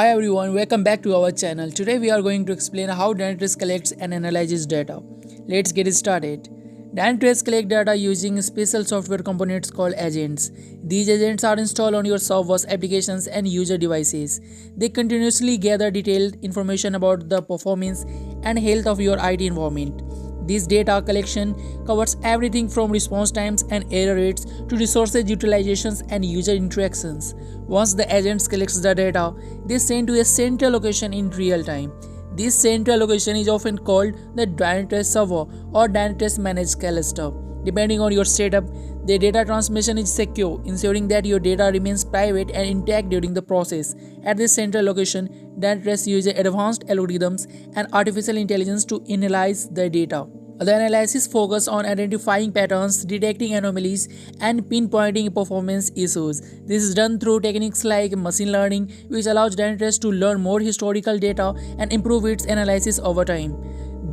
Hi everyone, welcome back to our channel. Today we are going to explain how Dynatrace collects and analyzes data. Let's get started. Dynatrace collects data using special software components called agents. These agents are installed on your servers, applications, and user devices. They continuously gather detailed information about the performance and health of your IT environment. This data collection covers everything from response times and error rates to resources utilizations and user interactions. Once the agents collects the data, they send to a central location in real time. This central location is often called the Dynatrace server or Dynatrace managed cluster. Depending on your setup, the data transmission is secure, ensuring that your data remains private and intact during the process. At this central location, Dynatrace uses advanced algorithms and artificial intelligence to analyze the data. The analysis focuses on identifying patterns, detecting anomalies, and pinpointing performance issues. This is done through techniques like machine learning, which allows Dynatrace to learn more historical data and improve its analysis over time.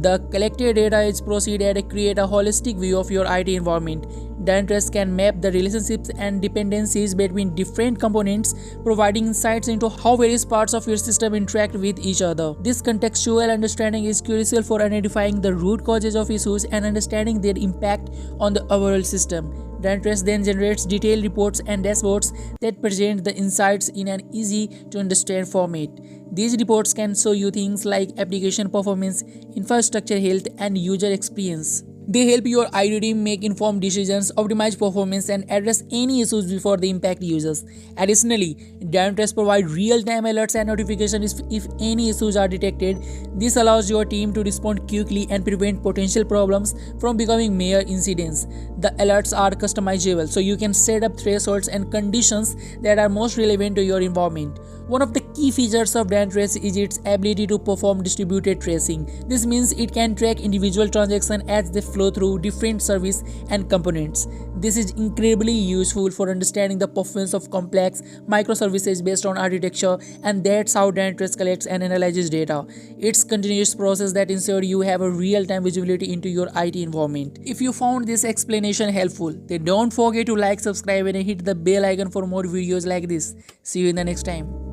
The collected data is proceeded to create a holistic view of your IT environment. Dynatrace can map the relationships and dependencies between different components, providing insights into how various parts of your system interact with each other. This contextual understanding is crucial for identifying the root causes of issues and understanding their impact on the overall system. Dynatrace then generates detailed reports and dashboards that present the insights in an easy-to-understand format. These reports can show you things like application performance, infrastructure health, and user experience. They help your IT team make informed decisions, optimize performance, and address any issues before they impact users. Additionally, Dynatrace provides real-time alerts and notifications if any issues are detected. This allows your team to respond quickly and prevent potential problems from becoming mere incidents. The alerts are customizable, so you can set up thresholds and conditions that are most relevant to your environment. One of the key features of Dynatrace is its ability to perform distributed tracing. This means it can track individual transactions as they flow through different service and components. This is incredibly useful for understanding the performance of complex microservices based on architecture, and that's how Dynatrace collects and analyzes data. It's a continuous process that ensures you have a real-time visibility into your IT environment. If you found this explanation helpful, then don't forget to like, subscribe, and hit the bell icon for more videos like this. See you in the next time.